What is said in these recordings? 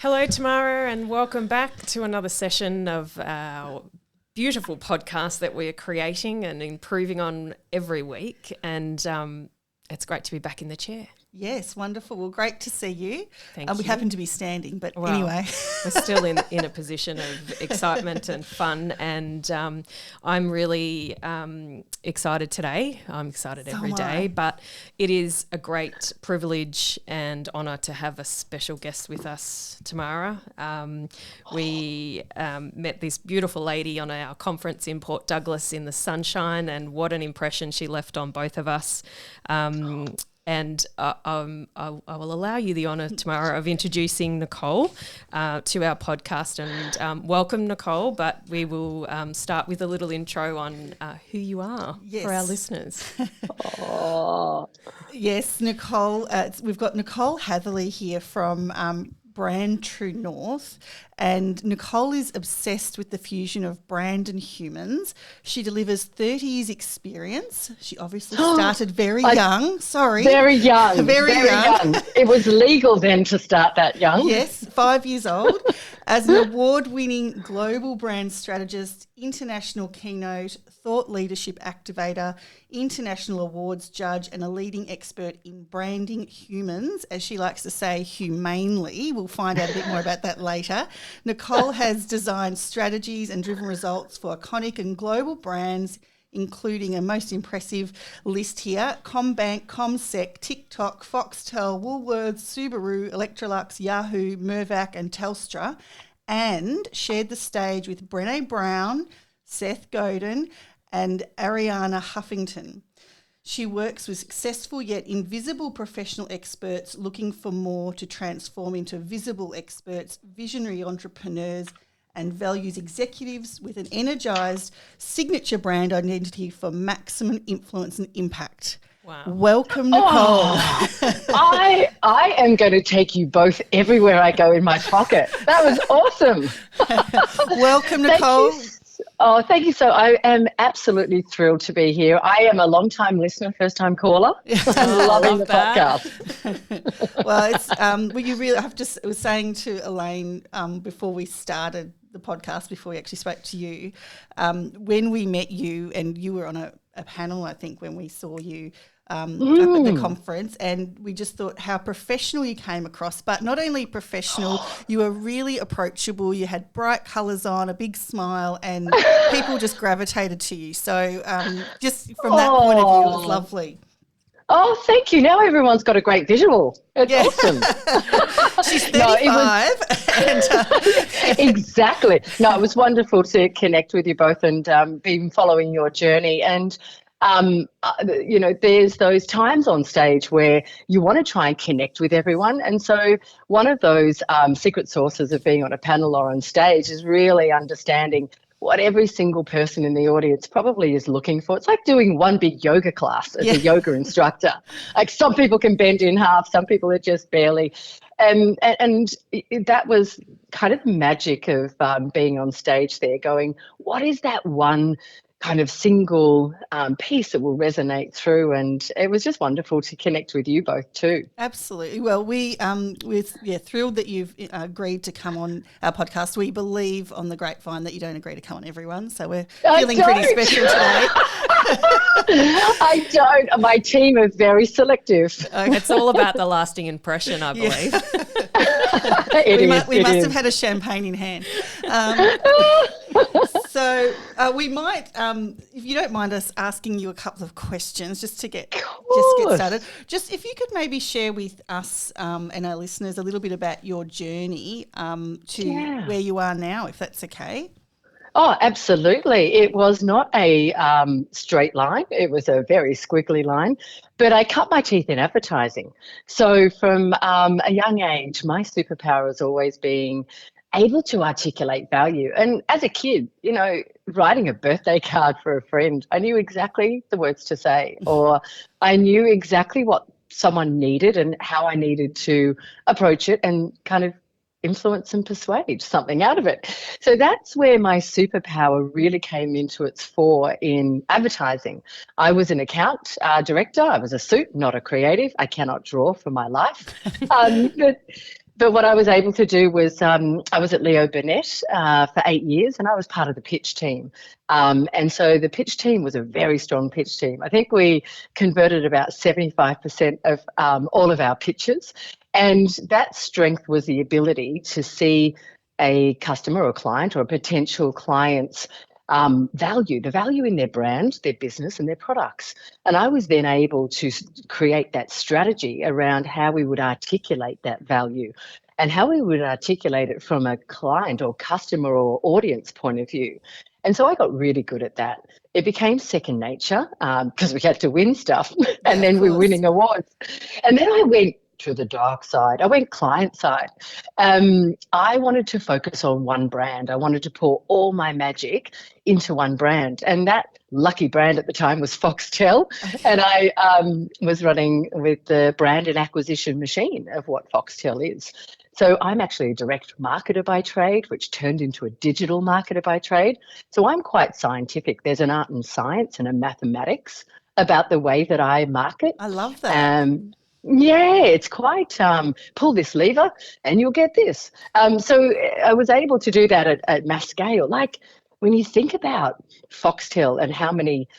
Hello, Tamara, and welcome back to another session of our beautiful podcast that we are creating and improving on every week. And it's great to be back in the chair. Yes, wonderful. Well, great to see you. Thank you. We happen to be standing, but Well, anyway. We're still in a position of excitement and fun, and I'm really excited today. I'm excited every day, but it is a great privilege and honour to have a special guest with us, Tamara. We met this beautiful lady on our conference in Port Douglas in the sunshine, and what an impression she left on both of us. And I will allow you the honour, Tamara, of introducing Nicole to our podcast. And welcome, Nicole, but we will start with a little intro on who you are for our listeners. Yes, Nicole. We've got Nicole Hatherly here from Brand True North, and Nicole is obsessed with the fusion of brand and humans. She delivers 30 years experience. She obviously started very young. Very young. Very young. It was legal then to start that young. Yes, 5 years old. As an award-winning global brand strategist, international keynote, thought leadership activator, international awards judge, and a leading expert in branding humans, as she likes to say, humanely. We'll find out a bit more about that later. Nicole has designed strategies and driven results for iconic and global brands, including a most impressive list here: CommBank, CommSec, TikTok, Foxtel, Woolworths, Subaru, Electrolux, Yahoo, Mirvac and Telstra, and shared the stage with Brené Brown, Seth Godin and Ariana Huffington. She works with successful yet invisible professional experts looking for more to transform into visible experts, visionary entrepreneurs and values executives with an energized signature brand identity for maximum influence and impact. Wow. Welcome, Nicole. I am going to take you both everywhere I go in my pocket. That was awesome. Welcome, Nicole. Thank you. So I am absolutely thrilled to be here. I am a long-time listener, first-time caller. Loving the podcast. Well, it's you really have to. I was saying to Elaine before we started the podcast, before we actually spoke to you, when we met you, and you were on a panel, I think, when we saw you up at the conference, and we just thought how professional you came across. But not only professional, you were really approachable. You had bright colours on, a big smile, and people just gravitated to you. So just from that point of view, it was lovely. Oh, thank you. Now everyone's got a great visual. It's awesome. She's 35. Exactly. No, it was wonderful to connect with you both and been following your journey. And there's those times on stage where you want to try and connect with everyone. And so one of those secret sources of being on a panel or on stage is really understanding what every single person in the audience probably is looking for. It's like doing one big yoga class as a yoga instructor. Like some people can bend in half, some people are just barely. And that was kind of the magic of being on stage there, going, what is that one kind of single piece that will resonate through? And it was just wonderful to connect with you both too. Absolutely. Well, we're thrilled that you've agreed to come on our podcast. We believe on the grapevine that you don't agree to come on everyone, so we're feeling pretty special today. I don't. My team are very selective. Okay. It's all about the lasting impression, I believe. We must have had a champagne in hand. So we might, if you don't mind us asking you a couple of questions just to get started. Just if you could maybe share with us and our listeners a little bit about your journey to where you are now, if that's okay. Oh, absolutely. It was not a straight line. It was a very squiggly line, but I cut my teeth in advertising. So from a young age, my superpower has always been able to articulate value. And as a kid, writing a birthday card for a friend, I knew exactly the words to say, or I knew exactly what someone needed and how I needed to approach it and kind of influence and persuade something out of it. So that's where my superpower really came into its fore in advertising. I was an account director. I was a suit, not a creative. I cannot draw for my life. But what I was able to do was I was at Leo Burnett for 8 years, and I was part of the pitch team. And so the pitch team was a very strong pitch team. I think we converted about 75% of all of our pitches. And that strength was the ability to see a customer or client or a potential client's the value in their brand, their business, and their products. And I was then able to create that strategy around how we would articulate that value and how we would articulate it from a client or customer or audience point of view. And so I got really good at that. It became second nature because we had to win stuff and then we were winning awards. And then I went to the dark side. I went client side. I wanted to focus on one brand. I wanted to pour all my magic into one brand. And that lucky brand at the time was Foxtel. And I was running with the brand and acquisition machine of what Foxtel is. So I'm actually a direct marketer by trade, which turned into a digital marketer by trade. So I'm quite scientific. There's an art and science and a mathematics about the way that I market. I love that. Yeah, it's quite pull this lever and you'll get this. So I was able to do that at mass scale. Like when you think about Foxtel and how many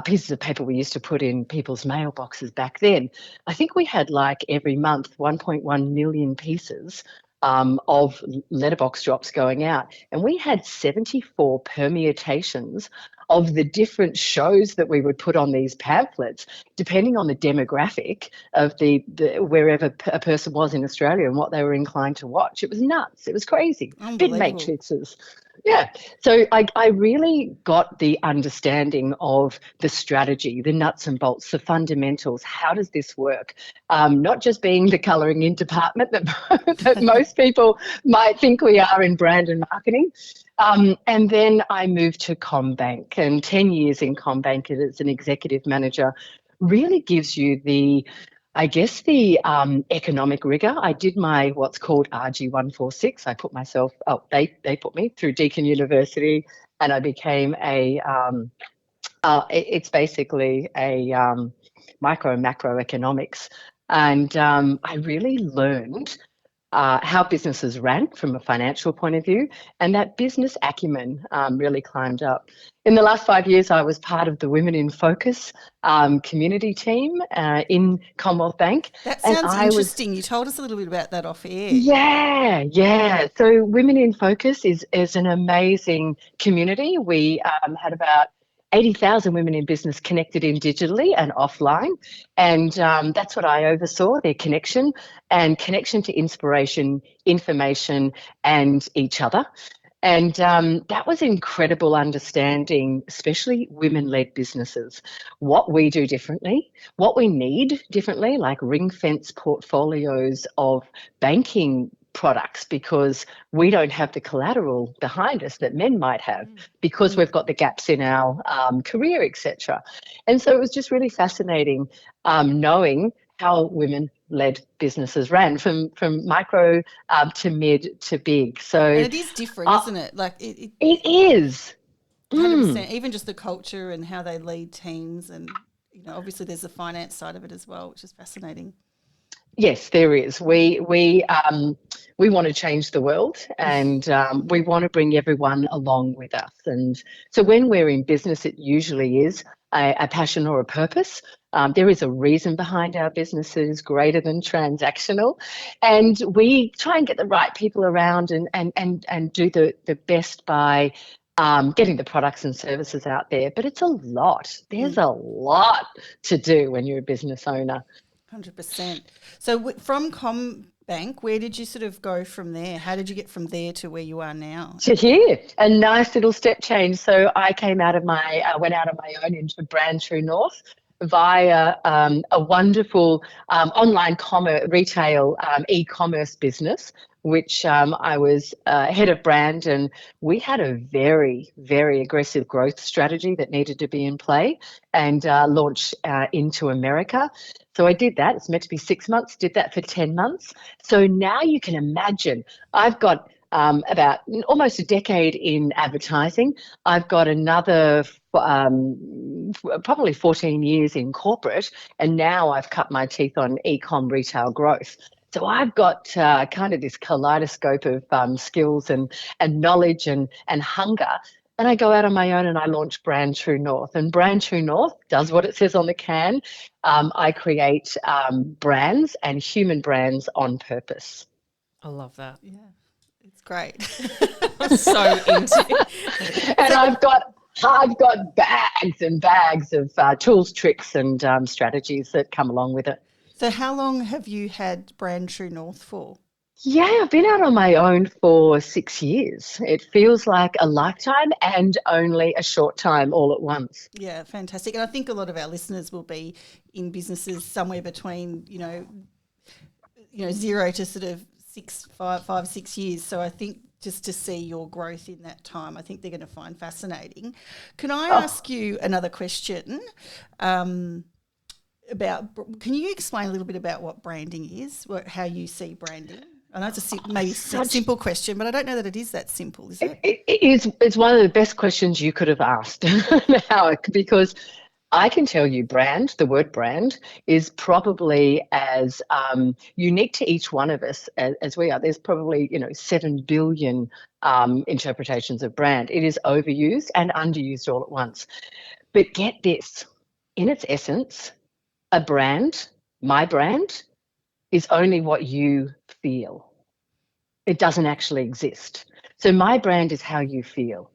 pieces of paper we used to put in people's mailboxes back then, I think we had like every month 1.1 million pieces of letterbox drops going out. And we had 74 permutations of the different shows that we would put on these pamphlets, depending on the demographic of the wherever a person was in Australia and what they were inclined to watch. It was nuts. It was crazy. Big matrices. Yeah. So I really got the understanding of the strategy, the nuts and bolts, the fundamentals. How does this work? Not just being the colouring in department that most people might think we are in brand and marketing. And then I moved to CommBank, and 10 years in CommBank as an executive manager really gives you the economic rigor. I did my what's called RG 146. I put myself, they put me through Deakin University, and I became it's basically a micro and macroeconomics. And I really learned how businesses ran from a financial point of view, and that business acumen really climbed up. In the last 5 years, I was part of the Women in Focus community team in Commonwealth Bank. That sounds interesting. You told us a little bit about that off air. Yeah. So Women in Focus is an amazing community. We had about 80,000 women in business connected in digitally and offline. And that's what I oversaw, their connection to inspiration, information, and each other. And that was incredible understanding, especially women-led businesses, what we do differently, what we need differently, like ring-fence portfolios of banking products, because we don't have the collateral behind us that men might have because we've got the gaps in our career, etc. And so it was just really fascinating knowing how women-led businesses ran from micro to mid to big. So and it is different, isn't it? Like it is 100%. Even just the culture and how they lead teams, and obviously there's the finance side of it as well, which is fascinating. Yes, there is. We want to change the world, and we want to bring everyone along with us. And so when we're in business, it usually is a passion or a purpose. There is a reason behind our businesses greater than transactional, and we try and get the right people around and do the best by getting the products and services out there. But it's a lot. There's a lot to do when you're a business owner. 100%. So from CommBank, where did you sort of go from there? How did you get from there to where you are now? To here, a nice little step change. So I went out of my own into Brand True North via a wonderful online retail e-commerce business, which I was head of brand, and we had a very, very aggressive growth strategy that needed to be in play and launch into America. So I did that. It's meant to be 6 months, did that for 10 months. So now you can imagine I've got about almost a decade in advertising. I've got another probably 14 years in corporate, and now I've cut my teeth on e-com retail growth. So I've got kind of this kaleidoscope of skills and knowledge and hunger. And I go out on my own and I launch Brand True North. And Brand True North does what it says on the can. I create brands and human brands on purpose. I love that. Yeah, it's great. I'm so into it. And I've got bags and bags of tools, tricks and strategies that come along with it. So how long have you had Brand True North for? Yeah, I've been out on my own for 6 years. It feels like a lifetime and only a short time all at once. Yeah, fantastic. And I think a lot of our listeners will be in businesses somewhere between, 0 to sort of 5, 6 years. So I think just to see your growth in that time, I think they're going to find fascinating. Can I ask you another question? Can you explain a little bit about what branding is, how you see branding? I know it's a simple question, but I don't know that it is that simple, is it? It's one of the best questions you could have asked now, because I can tell you the word brand is probably as unique to each one of us as we are. There's probably, 7 billion interpretations of brand. It is overused and underused all at once. But get this, in its essence, a brand, my brand, is only what you feel. It doesn't actually exist. So my brand is how you feel.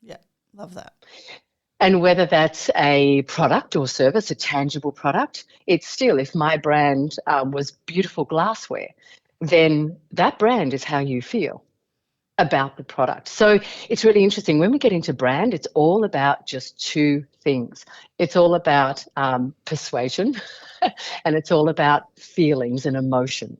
Yeah, love that. And whether that's a product or service, a tangible product, it's still, if my brand was beautiful glassware, then that brand is how you feel about the product. So it's really interesting. When we get into brand, it's all about just two things. It's all about persuasion and it's all about feelings and emotion.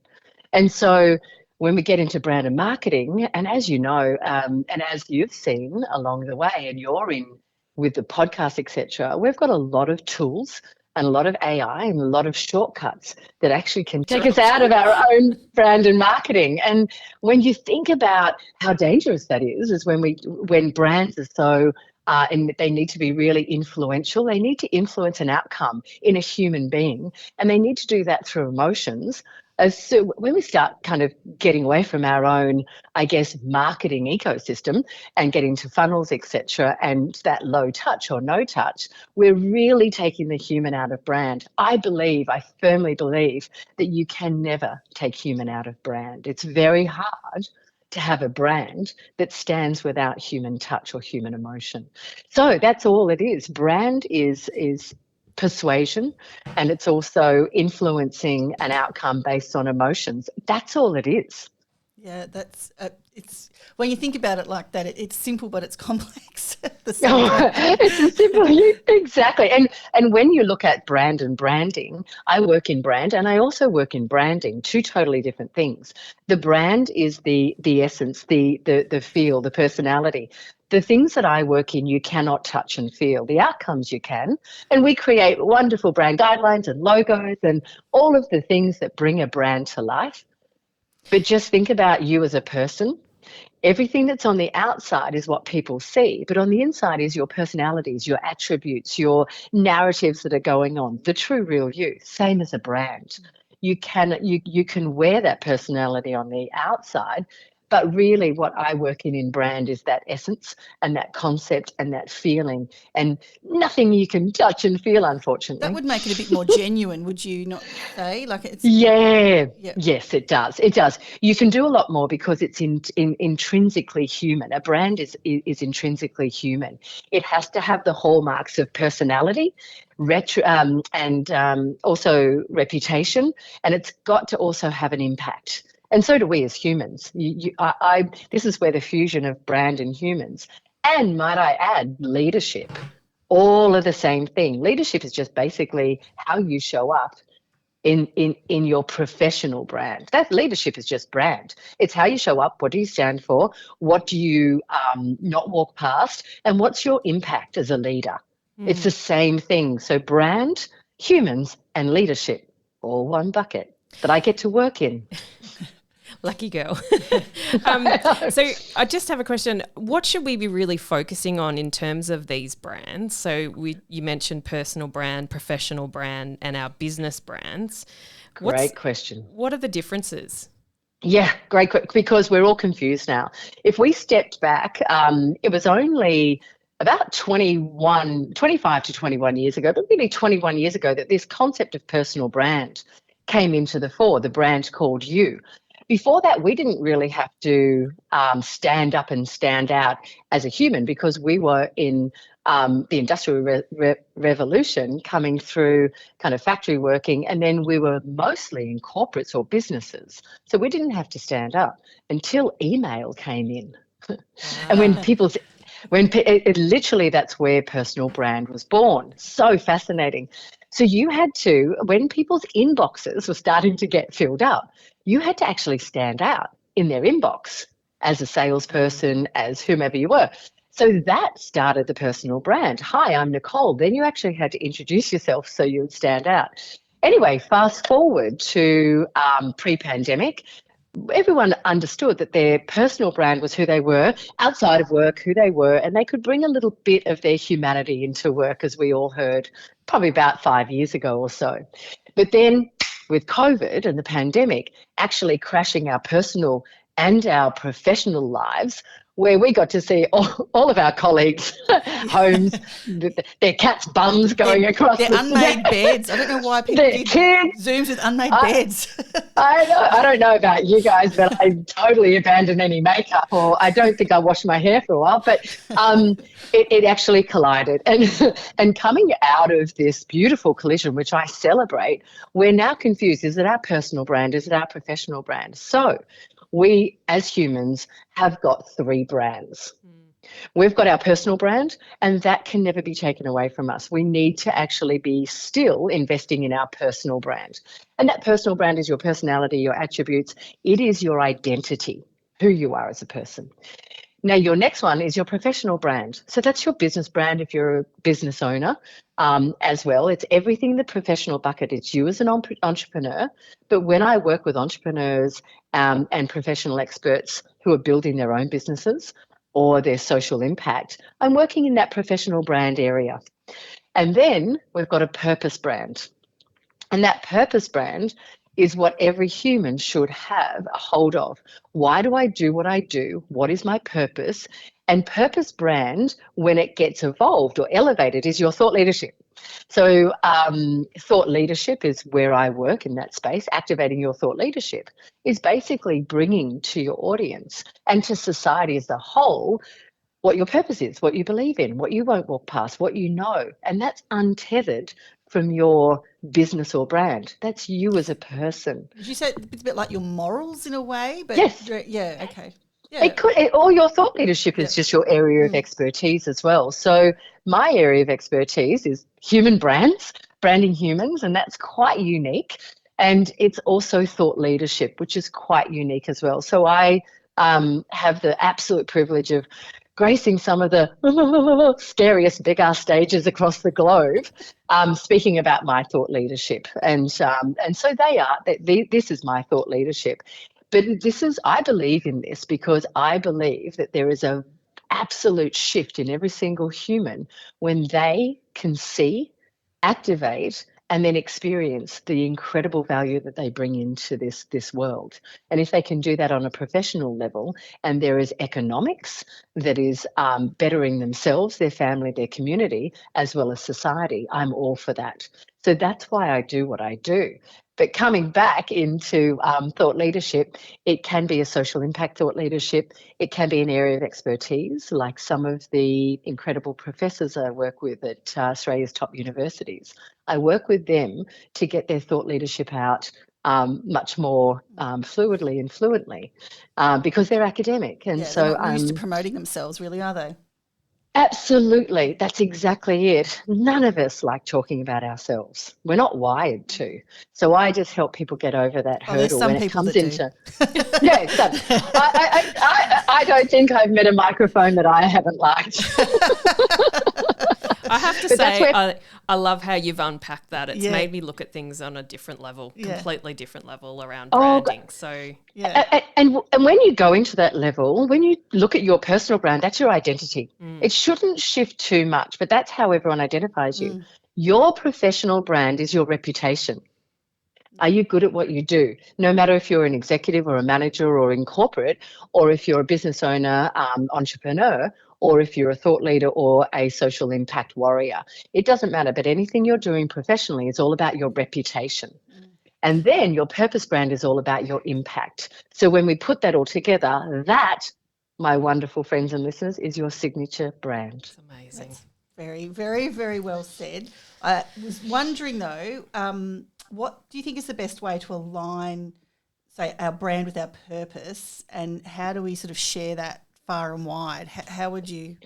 And so when we get into brand and marketing, and as you know, and as you've seen along the way, and you're in with the podcast, etc., we've got a lot of tools and a lot of AI and a lot of shortcuts that actually can take us out of our own brand and marketing. And when you think about how dangerous that is when brands are so and they need to be really influential. They need to influence an outcome in a human being, and they need to do that through emotions. So when we start kind of getting away from our own, I guess, marketing ecosystem and getting to funnels, etc., and that low touch or no touch, we're really taking the human out of brand. I firmly believe that you can never take human out of brand. It's very hard to have a brand that stands without human touch or human emotion. So that's all it is. Brand is persuasion, and it's also influencing an outcome based on emotions. That's all it is. Yeah, that's it's when you think about it like that, it's simple, but it's complex at the same time. It's simple, exactly. And when you look at brand and branding, I work in brand and I also work in branding, two totally different things. The brand is the essence, the feel, the personality. The things that I work in, you cannot touch and feel. The outcomes you can. And we create wonderful brand guidelines and logos and all of the things that bring a brand to life. But just think about you as a person. Everything that's on the outside is what people see, but on the inside is your personalities, your attributes, your narratives that are going on, the true real you, same as a brand. You can wear that personality on the outside, but really what I work in brand is that essence and that concept and that feeling, and nothing you can touch and feel, unfortunately. That would make it a bit more genuine, would you not say? Yes, it does. It does. You can do a lot more because it's intrinsically human. A brand is intrinsically human. It has to have the hallmarks of personality, and also reputation, and it's got to also have an impact. And so do we as humans. This is where the fusion of brand and humans, and might I add, leadership, all are the same thing. Leadership is just basically how you show up in your professional brand. That leadership is just brand. It's how you show up. What do you stand for? What do you not walk past? And what's your impact as a leader? It's the same thing. So brand, humans, and leadership, all one bucket that I get to work in. Lucky girl. So I just have a question. What should we be really focusing on in terms of these brands? So you mentioned personal brand, professional brand, and our business brands. Great question. What are the differences? Yeah, great, because we're all confused now. If we stepped back, it was only about 25 to 21 years ago, but really 21 years ago, that this concept of personal brand came into the fore, the brand called you. Before that, we didn't really have to stand up and stand out as a human, because we were in the Industrial Revolution, coming through kind of factory working, and then we were mostly in corporates or businesses. So we didn't have to stand up until email came in. And literally, that's where personal brand was born. So fascinating. So you had to, when people's inboxes were starting to get filled up, you had to actually stand out in their inbox as a salesperson, as whomever you were. So that started the personal brand. Hi, I'm Nicole. Then you actually had to introduce yourself so you would stand out. Anyway, fast forward to pre-pandemic. Everyone understood that their personal brand was who they were outside of work, who they were, and they could bring a little bit of their humanity into work, as we all heard probably about 5 years ago or so. But then with COVID and the pandemic actually crashing our personal and our professional lives, where we got to see all of our colleagues' homes, their cats' bums going across their unmade beds. I don't know why people did Zooms with unmade beds. I don't know about you guys, but I totally abandoned any makeup, or I don't think I washed my hair for a while, but it actually collided. And coming out of this beautiful collision, which I celebrate, we're now confused. Is it our personal brand? Is it our professional brand? So we, as humans, have got 3 brands. We've got our personal brand, and that can never be taken away from us. We need to actually be still investing in our personal brand. And that personal brand is your personality, your attributes. It is your identity, who you are as a person. Now, your next one is your professional brand. So that's your business brand if you're a business owner as well. It's everything in the professional bucket. It's you as an entrepreneur. But when I work with entrepreneurs and professional experts who are building their own businesses or their social impact, I'm working in that professional brand area. And then we've got a purpose brand. And that purpose brand is what every human should have a hold of. Why do I do what I do? What is my purpose? And purpose brand, when it gets evolved or elevated, is your thought leadership. So thought leadership is where I work in that space. Activating your thought leadership is basically bringing to your audience and to society as a whole what your purpose is, what you believe in, what you won't walk past, what you know. And that's untethered from your business or brand. That's you as a person. Did you say it's a bit like your morals in a way? But yes. Yeah, okay. Yeah. It could, or your thought leadership is just your area of expertise as well. So my area of expertise is human brands, branding humans, and that's quite unique. And it's also thought leadership, which is quite unique as well. So I have the absolute privilege of gracing some of the scariest big ass stages across the globe, speaking about my thought leadership. And so they are, this is my thought leadership. But I believe in this because I believe that there is a absolute shift in every single human when they can see, activate, and then experience the incredible value that they bring into this world. And if they can do that on a professional level, and there is economics that is bettering themselves, their family, their community, as well as society, I'm all for that. So that's why I do what I do. But coming back into thought leadership, it can be a social impact thought leadership. It can be an area of expertise, like some of the incredible professors I work with at Australia's top universities. I work with them to get their thought leadership out much more fluidly and fluently because they're academic. And so they're not used to promoting themselves, really, are they? Absolutely. That's exactly it. None of us like talking about ourselves. We're not wired to. So I just help people get over that hurdle when it comes into. Yeah, I don't think I've met a microphone that I haven't liked. I have to say, I love how you've unpacked that. It's made me look at things on a different level, completely different level around branding. And when you go into that level, when you look at your personal brand, that's your identity. It shouldn't shift too much, but that's how everyone identifies you. Your professional brand is your reputation. Are you good at what you do? No matter if you're an executive or a manager or in corporate, or if you're a business owner, entrepreneur, or if you're a thought leader or a social impact warrior. It doesn't matter, but anything you're doing professionally is all about your reputation. And then your purpose brand is all about your impact. So when we put that all together, that, my wonderful friends and listeners, is your signature brand. It's amazing. That's very, very, very well said. I was wondering though, what do you think is the best way to align, say, our brand with our purpose, and how do we sort of share that far and wide? How would you?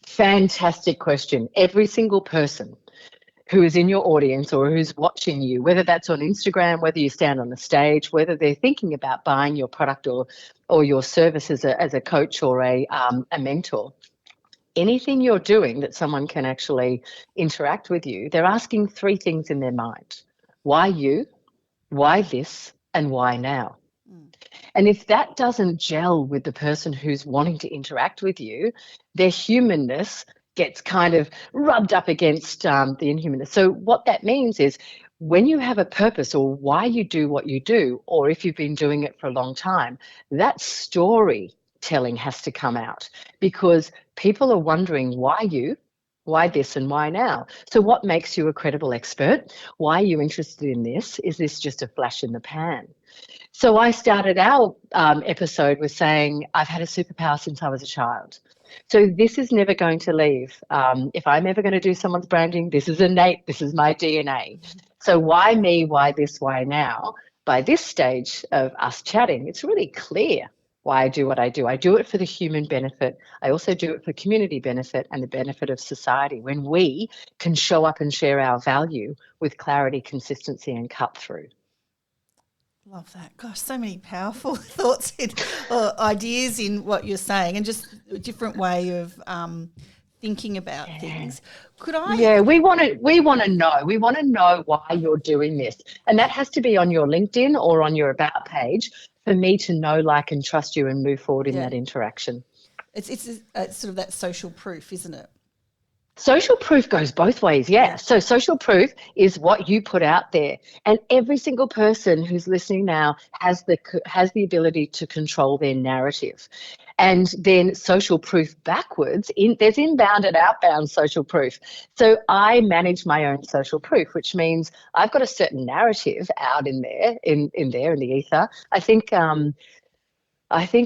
Fantastic question. Every single person who is in your audience or who's watching you, whether that's on Instagram, whether you stand on the stage, whether they're thinking about buying your product or your service as a coach or a mentor, anything you're doing that someone can actually interact with you, they're asking three things in their mind. Why you? Why this? And why now? And if that doesn't gel with the person who's wanting to interact with you, their humanness gets kind of rubbed up against the inhumanness. So what that means is when you have a purpose or why you do what you do, or if you've been doing it for a long time, that storytelling has to come out, because people are wondering why you, why this, and why now. So what makes you a credible expert? Why are you interested in this? Is this just a flash in the pan? So I started our episode with saying, I've had a superpower since I was a child. So this is never going to leave. If I'm ever going to do someone's branding, this is innate. This is my DNA. So why me? Why this? Why now? By this stage of us chatting, it's really clear why I do what I do. I do it for the human benefit. I also do it for community benefit and the benefit of society, when we can show up and share our value with clarity, consistency, and cut through. Love that. Gosh, so many powerful thoughts and ideas in what you're saying, and just a different way of thinking about things. Could I? Yeah, we want to know. We want to know why you're doing this, and that has to be on your LinkedIn or on your about page for me to know, like, and trust you and move forward in that interaction. It's sort of that social proof, isn't it? Social proof goes both ways, yeah. So social proof is what you put out there, and every single person who's listening now has the ability to control their narrative. And then social proof backwards, there's inbound and outbound social proof. So I manage my own social proof, which means I've got a certain narrative out in there, in the ether. I think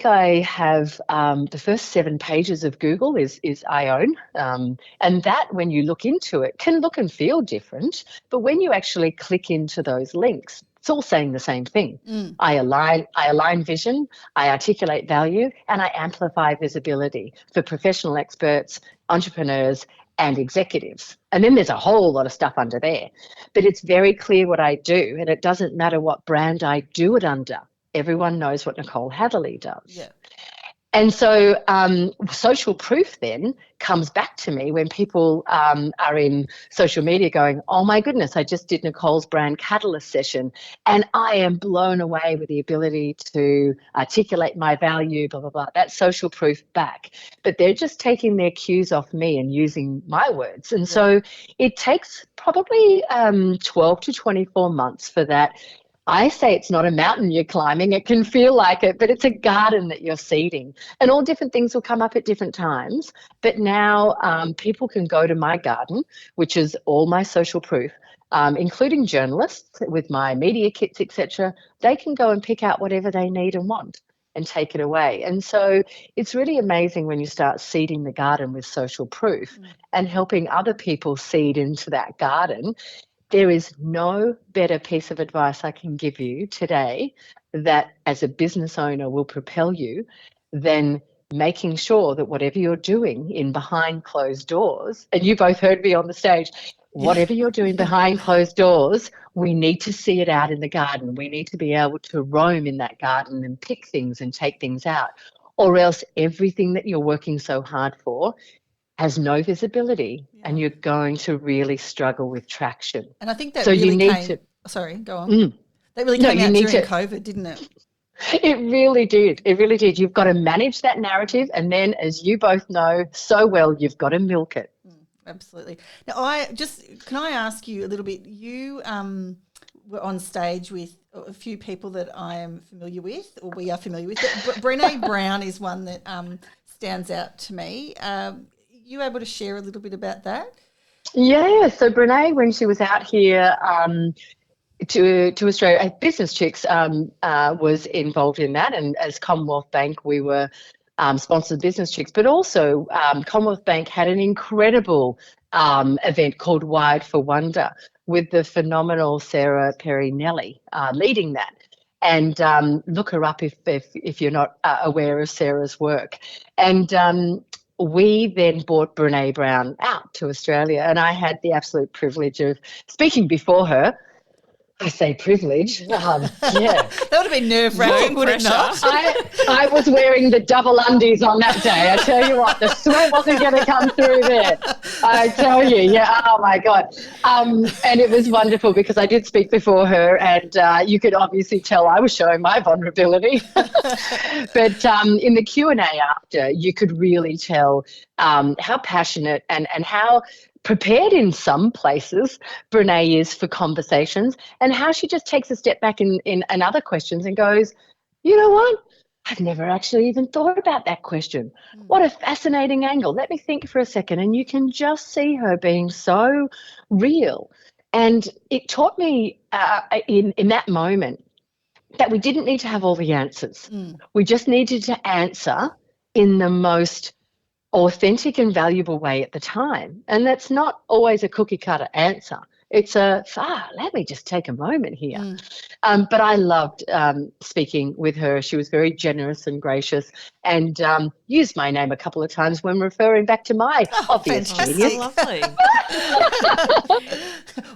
I have the first 7 pages of Google is I own. And that, when you look into it, can look and feel different. But when you actually click into those links, it's all saying the same thing. I align vision, I articulate value, and I amplify visibility for professional experts, entrepreneurs, and executives. And then there's a whole lot of stuff under there. But it's very clear what I do, and it doesn't matter what brand I do it under. Everyone knows what Nicole Hatherly does. Yeah. And so social proof then comes back to me when people are in social media going, oh my goodness, I just did Nicole's brand catalyst session and I am blown away with the ability to articulate my value, blah, blah, blah. That's social proof back. But they're just taking their cues off me and using my words. And so it takes probably 12 to 24 months for that. I say it's not a mountain you're climbing. It can feel like it, but it's a garden that you're seeding. And all different things will come up at different times. But now people can go to my garden, which is all my social proof, including journalists with my media kits, etc. They can go and pick out whatever they need and want and take it away. And so it's really amazing when you start seeding the garden with social proof and helping other people seed into that garden. There is no better piece of advice I can give you today that as a business owner will propel you than making sure that whatever you're doing in behind closed doors, and you both heard me on the stage, whatever you're doing behind closed doors, we need to see it out in the garden. We need to be able to roam in that garden and pick things and take things out, or else everything that you're working so hard for has no visibility and you're going to really struggle with traction. And I think that so really you need came, to, sorry, go on. That really came out during COVID, didn't it? It really did. It really did. You've got to manage that narrative, and then, as you both know so well, you've got to milk it. Absolutely. Now, can I ask you a little bit, you we're on stage with a few people that I am familiar with, or we are familiar with. Brené Brown is one that stands out to me. You able to share a little bit about that? Yeah, so Brene, when she was out here to Australia, Business Chicks was involved in that, and as Commonwealth Bank, we were sponsored Business Chicks, but also Commonwealth Bank had an incredible event called Wired for Wonder with the phenomenal Sarah Perry-Nelly leading that. And look her up if you're not aware of Sarah's work. And we then brought Brene Brown out to Australia, and I had the absolute privilege of speaking before her. I say privilege. Yeah. That would have been nerve-wracking, would it not? I was wearing the double undies on that day. I tell you what, the sweat wasn't going to come through there. I tell you, yeah, oh my God. And it was wonderful because I did speak before her, and you could obviously tell I was showing my vulnerability. But in the Q&A after, you could really tell how passionate and how prepared in some places Brene is for conversations, and how she just takes a step back in other questions and goes, you know what? I've never actually even thought about that question. What a fascinating angle. Let me think for a second. And you can just see her being so real. And it taught me in that moment that we didn't need to have all the answers. We just needed to answer in the most authentic and valuable way at the time. And that's not always a cookie cutter answer. It's let me just take a moment here. But I loved speaking with her. She was very generous and gracious, and used my name a couple of times when referring back to my obvious genius. Lovely.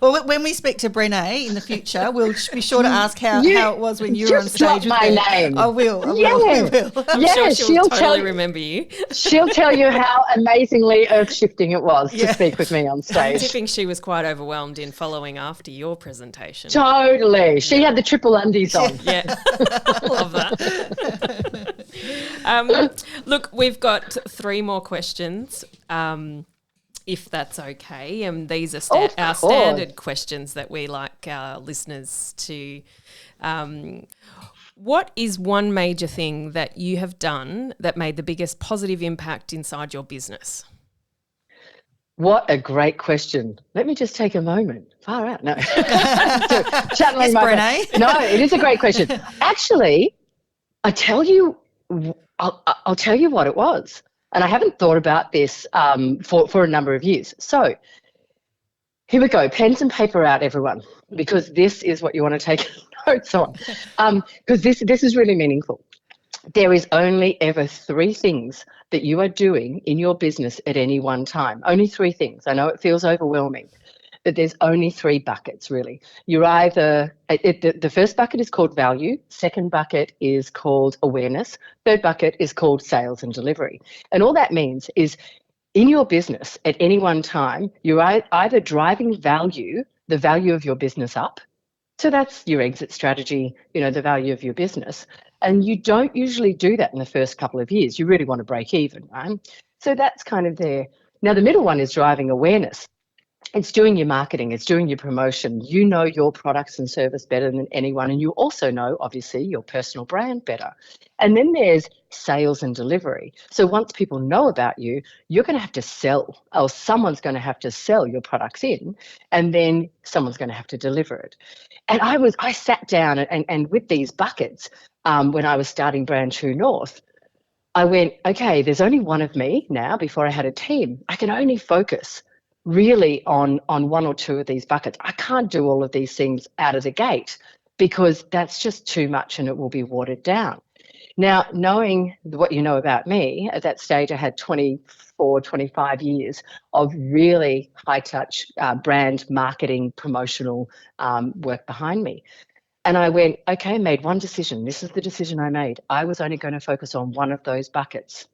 Well, when we speak to Brené in the future, we'll be sure to ask how it was when you were on stage with my her. name. I will. We will. I'm sure she'll totally remember you. She'll tell you how amazingly earth-shifting it was to speak with me on stage. I'm tipping she was quite overwhelmed in following after your presentation. Totally. She had the triple undies on. Yeah. Love that. Look, we've got 3 more questions. If that's okay. And these are our standard questions that we like our listeners to. What is one major thing that you have done that made the biggest positive impact inside your business? What a great question. Let me just take a moment. Far out. No. Channeling Brené. No, it is a great question. Actually, I'll tell you what it was. And I haven't thought about this for a number of years. So here we go. Pens and paper out, everyone, because this is what you want to take notes on. Because this is really meaningful. There is only ever 3 things that you are doing in your business at any one time. Only 3 things. I know it feels overwhelming, but there's only 3 buckets, really. You're either, the first bucket is called value, second bucket is called awareness, third bucket is called sales and delivery. And all that means is in your business at any one time, you're either driving value, the value of your business up. So that's your exit strategy, the value of your business. And you don't usually do that in the first couple of years. You really want to break even, right? So that's kind of there. Now, the middle one is driving awareness. It's doing your marketing, it's doing your promotion. You know your products and service better than anyone, and you also know, obviously, your personal brand better. And then there's sales and delivery. So once people know about you, you're going to have to sell, or someone's going to have to sell your products in, and then someone's going to have to deliver it. And I sat down and with these buckets, when I was starting Brand True North, I went, okay, there's only one of me now. Before I had a team, I can only focus really on 1 or 2 of these buckets. I can't do all of these things out of the gate because that's just too much and it will be watered down. Now, knowing what you know about me, at that stage I had 24, 25 years of really high-touch brand marketing, promotional work behind me. And I went, okay, made one decision. This is the decision I made. I was only going to focus on one of those buckets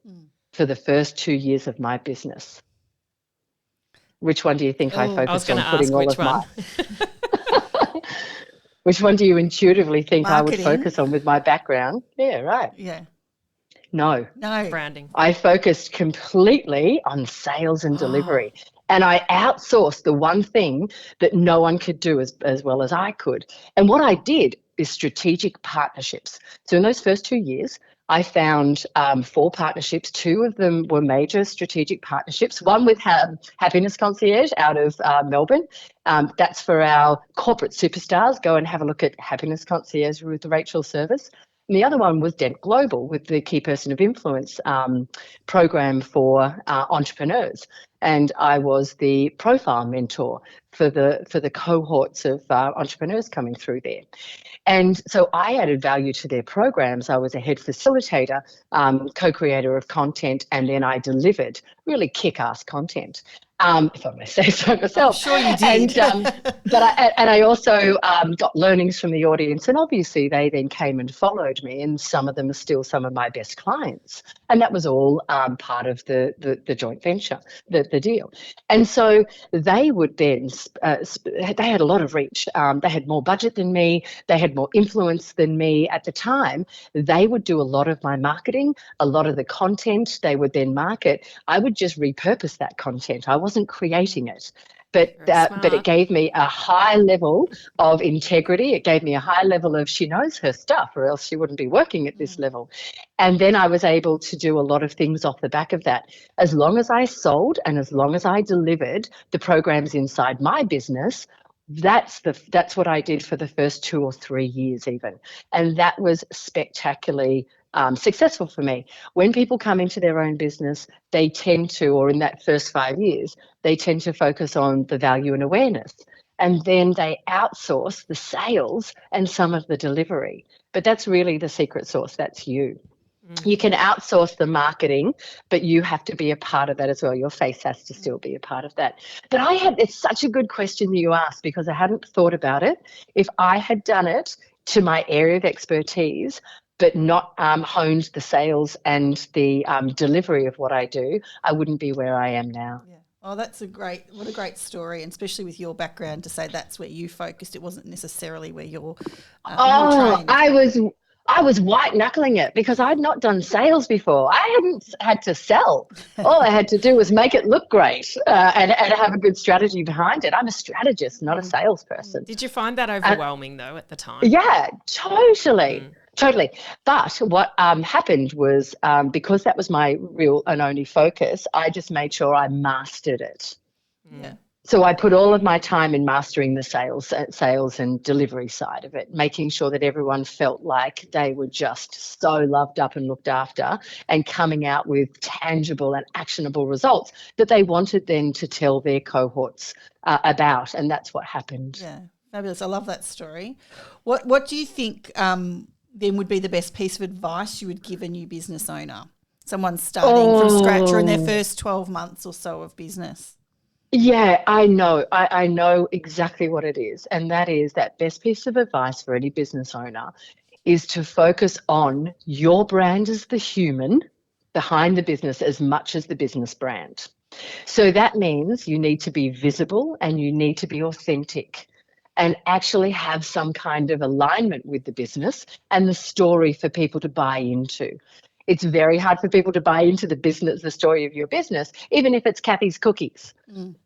for the first 2 years of my business. Which one do you think I focused on putting all of mine? Which one do you intuitively think I would focus on with my background? Yeah, right. Yeah. No. Branding. I focused completely on sales and delivery. And I outsourced the one thing that no one could do as well as I could. And what I did is strategic partnerships. So in those first 2 years, I found 4 partnerships. 2 of them were major strategic partnerships. One with Happiness Concierge out of Melbourne. That's for our corporate superstars. Go and have a look at Happiness Concierge with the Rachel service. And the other one was Dent Global with the Key Person of Influence program for entrepreneurs. And I was the profile mentor for the cohorts of entrepreneurs coming through there. And so I added value to their programs. I was a head facilitator, co-creator of content, and then I delivered really kick-ass content, if I may say so myself. I'm sure you did. But I also got learnings from the audience, and obviously they then came and followed me, and some of them are still some of my best clients. And that was all part of the joint venture, the deal. And so they would then, they had a lot of reach. They had more budget than me. They had more influence than me at the time. They would do a lot of my marketing, a lot of the content they would then market. I would just repurpose that content. I wasn't creating it. But it gave me a high level of integrity. It gave me a high level of she knows her stuff, or else she wouldn't be working at this level. And then I was able to do a lot of things off the back of that. As long as I sold and as long as I delivered the programs inside my business, that's what I did for the first 2 or 3 years even. And that was spectacularly successful for me. When people come into their own business, they tend to, or in that first 5 years, they tend to focus on the value and awareness. And then they outsource the sales and some of the delivery. But that's really the secret sauce. That's you. You can outsource the marketing, but you have to be a part of that as well. Your face has to still be a part of that. But it's such a good question that you asked, because I hadn't thought about it. If I had done it to my area of expertise, but not honed the sales and the delivery of what I do, I wouldn't be where I am now. Yeah. Oh, what a great story, and especially with your background to say that's where you focused. It wasn't necessarily where you're trained. I was white knuckling it because I'd not done sales before. I hadn't had to sell. All I had to do was make it look great and have a good strategy behind it. I'm a strategist, not a salesperson. Did you find that overwhelming though at the time? Yeah, totally. Totally. But what happened was because that was my real and only focus, I just made sure I mastered it. Yeah. So I put all of my time in mastering the sales and delivery side of it, making sure that everyone felt like they were just so loved up and looked after and coming out with tangible and actionable results that they wanted then to tell their cohorts about. And that's what happened. Yeah, fabulous. I love that story. What do you think then would be the best piece of advice you would give a new business owner, someone starting from scratch or in their first 12 months or so of business? Yeah, I know. I know exactly what it is. And that is that best piece of advice for any business owner is to focus on your brand as the human behind the business as much as the business brand. So that means you need to be visible and you need to be authentic and actually have some kind of alignment with the business and the story for people to buy into. It's very hard for people to buy into the story of your business, even if it's Kathy's cookies.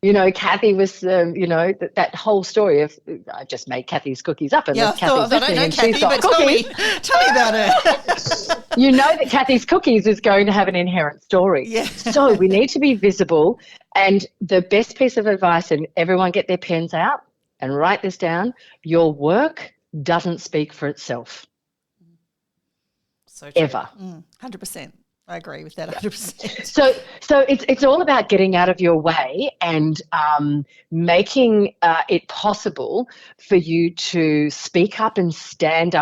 You know, Kathy was, that whole story of I just made Kathy's cookies up, and Kathy's listening and she's got cookies. Tell me about it. You know that Kathy's cookies is going to have an inherent story. Yeah. So we need to be visible. And the best piece of advice, and everyone get their pens out and write this down, your work doesn't speak for itself. So true. Ever. 100%. I agree with that 100%. So it's all about getting out of your way and making it possible for you to speak up and stand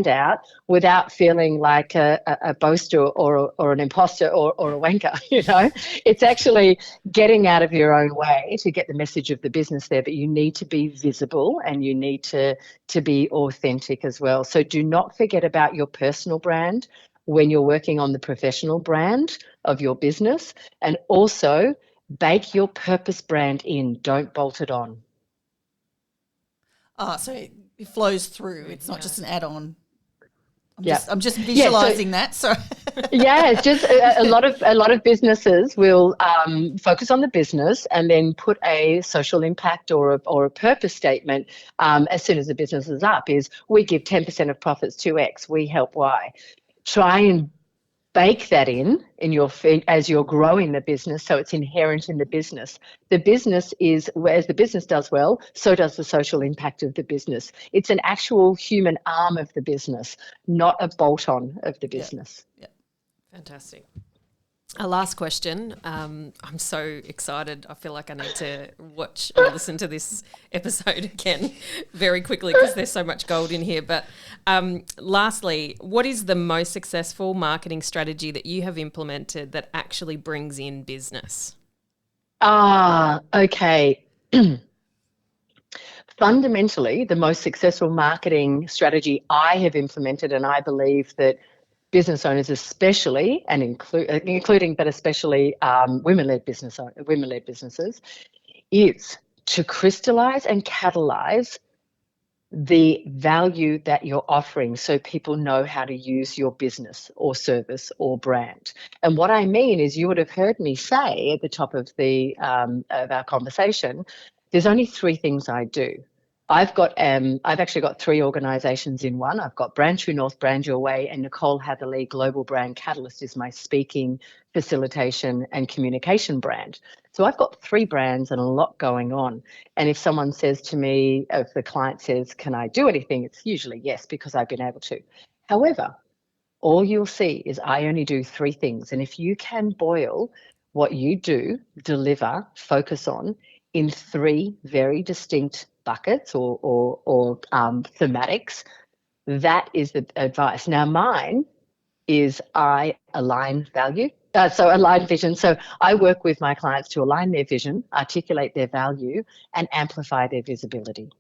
out without feeling like a boaster or an imposter or a wanker. You know, it's actually getting out of your own way to get the message of the business there. But you need to be visible and you need to be authentic as well. So do not forget about your personal brand when you're working on the professional brand of your business, and also bake your purpose brand in. Don't bolt it on. So it flows through. It's not just an add-on. I'm just visualising that. So Yeah, it's just a lot of businesses will focus on the business and then put a social impact or a purpose statement as soon as the business is up. Is we give 10% of profits to X, we help Y. Try and bake that in your as you're growing the business, so it's inherent in the business. The business is, as the business does well, so does the social impact of the business. It's an actual human arm of the business, not a bolt-on of the business. Yeah. Fantastic. A last question. I'm so excited. I feel like I need to watch or listen to this episode again very quickly because there's so much gold in here. But lastly, what is the most successful marketing strategy that you have implemented that actually brings in business? Okay. Fundamentally, the most successful marketing strategy I have implemented, and I believe that business owners especially, and including but especially women-led businesses, is to crystallize and catalyze the value that you're offering so people know how to use your business or service or brand. And what I mean is, you would have heard me say at the top of our conversation, there's only 3 things I do. I've actually got 3 organisations in one. I've got Brand True North, Brand Your Way, and Nicole Hatherly Global Brand Catalyst is my speaking, facilitation, and communication brand. So I've got 3 brands and a lot going on. And if someone says to me, if the client says, "Can I do anything?" it's usually yes, because I've been able to. However, all you'll see is I only do 3 things. And if you can boil what you do, deliver, focus on in 3 very distinct buckets or thematics, that is the advice. Now, mine is I align value. Align vision. So I work with my clients to align their vision, articulate their value, and amplify their visibility.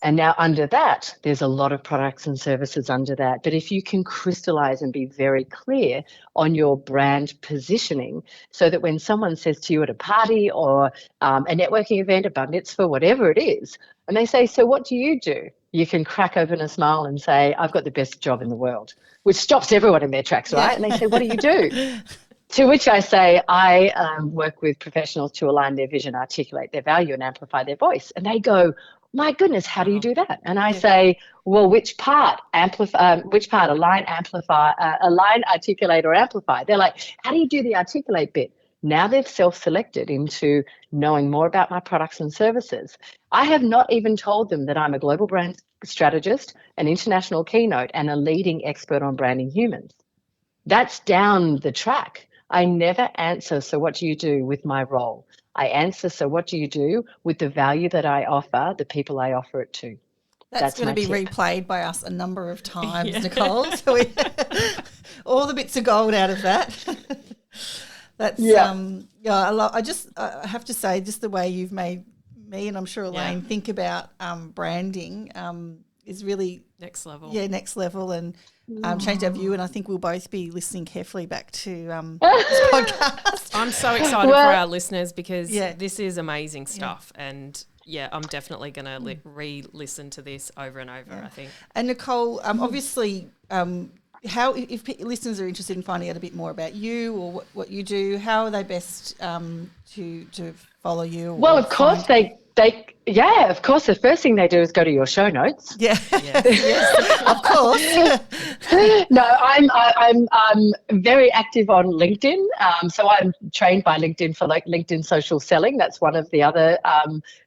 And now under that, there's a lot of products and services under that. But if you can crystallize and be very clear on your brand positioning, so that when someone says to you at a party or a networking event, a bar mitzvah, whatever it is, and they say, "So what do?" You can crack open a smile and say, "I've got the best job in the world," which stops everyone in their tracks, right? Yeah. And they say, "What do you do?" To which I say, I work with professionals to align their vision, articulate their value, and amplify their voice. And they go, "My goodness, how do you do that?" And I say, "Well, which part? Which part? Align, amplify, align, articulate, or amplify?" They're like, "How do you do the articulate bit?" Now they've self-selected into knowing more about my products and services. I have not even told them that I'm a global brand strategist, an international keynote, and a leading expert on branding humans. That's down the track. I never answer, "So what do you do?" with my role. I answer, "So what do you do?" with the value that I offer, the people I offer it to. That's going to be replayed by us a number of times, Nicole. So all the bits of gold out of that. That's I have to say, just the way you've made me, and I'm sure Elaine, think about branding is really next level. Yeah, next level, and changed our view. And I think we'll both be listening carefully back to this podcast. I'm so excited for our listeners because this is amazing stuff, and I'm definitely going to re-listen to this over and over. I think. And Nicole, obviously, how if listeners are interested in finding out a bit more about you or what you do, how are they best to follow you? Well, of course of course. The first thing they do is go to your show notes. Yeah, yes, of course. No, I'm very active on LinkedIn. So I'm trained by LinkedIn for LinkedIn social selling. That's one of the other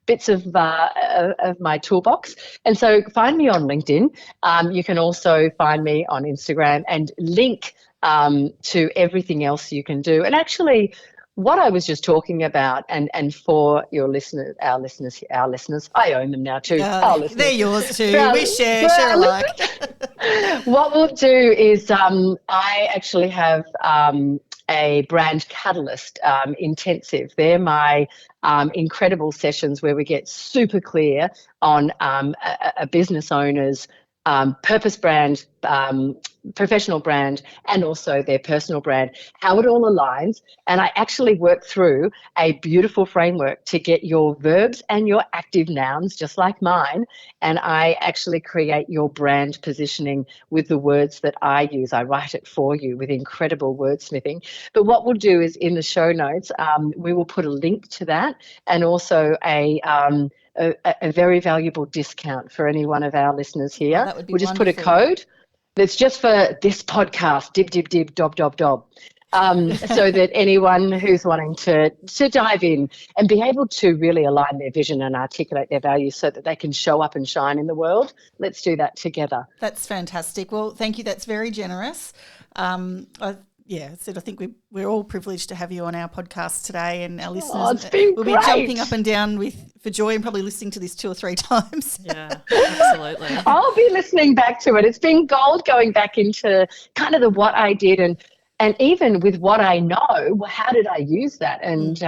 bits of my toolbox. And so find me on LinkedIn. You can also find me on Instagram and link to everything else you can do. And actually, what I was just talking about, and for your listeners, our listeners, I own them now too. They're yours too. We share alike. What we'll do is I actually have a brand catalyst intensive. They're my incredible sessions where we get super clear on a business owner's purpose brand, professional brand, and also their personal brand, how it all aligns. And I actually work through a beautiful framework to get your verbs and your active nouns, just like mine. And I actually create your brand positioning with the words that I use. I write it for you with incredible wordsmithing. But what we'll do is in the show notes, we will put a link to that, and also a very valuable discount for any one of our listeners here. That would be we'll just wonderful. put a code that's just for this podcast, dib, dob, so that anyone who's wanting to dive in and be able to really align their vision and articulate their values so that they can show up and shine in the world, let's do that together. That's fantastic. Well, thank you. That's very generous. I think we're all privileged to have you on our podcast today, and our listeners will be jumping up and down for joy and probably listening to this 2 or 3 times. Yeah, absolutely. I'll be listening back to it. It's been gold going back into kind of what I did, and even with what I know, how did I use that? And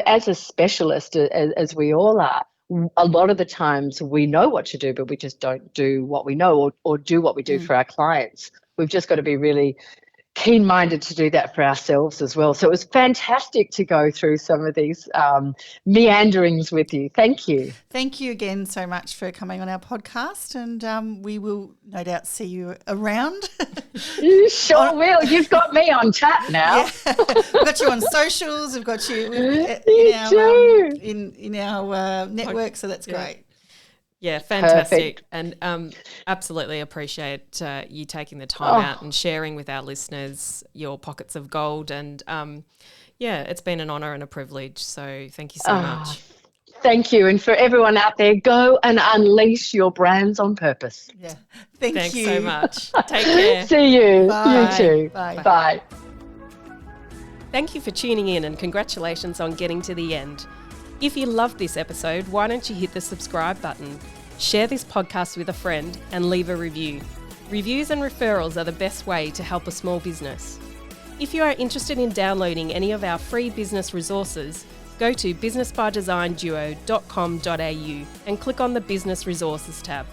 as a specialist, as we all are, a lot of the times we know what to do, but we just don't do what we know or do what we do for our clients. We've just got to be really keen-minded to do that for ourselves as well. So it was fantastic to go through some of these meanderings with you. Thank you. Thank you again so much for coming on our podcast, and we will no doubt see you around. You sure will. You've got me on chat now. Yeah. We've got you on socials. We've got you in our network, so that's great. Yeah, fantastic. Perfect. And absolutely appreciate you taking the time out and sharing with our listeners your pockets of gold. And it's been an honour and a privilege. So thank you so much. Thank you. And for everyone out there, go and unleash your brands on purpose. Yeah. Thanks so much. Take care. See you. Bye. You too. Bye. Bye. Thank you for tuning in, and congratulations on getting to the end. If you loved this episode, why don't you hit the subscribe button, share this podcast with a friend, and leave a review. Reviews and referrals are the best way to help a small business. If you are interested in downloading any of our free business resources, go to businessbydesignduo.com.au and click on the Business Resources tab.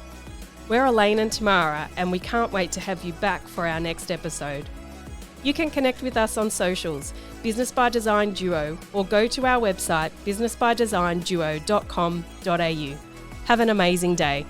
We're Elaine and Tamara, and we can't wait to have you back for our next episode. You can connect with us on socials, Business by Design Duo, or go to our website, businessbydesignduo.com.au. Have an amazing day.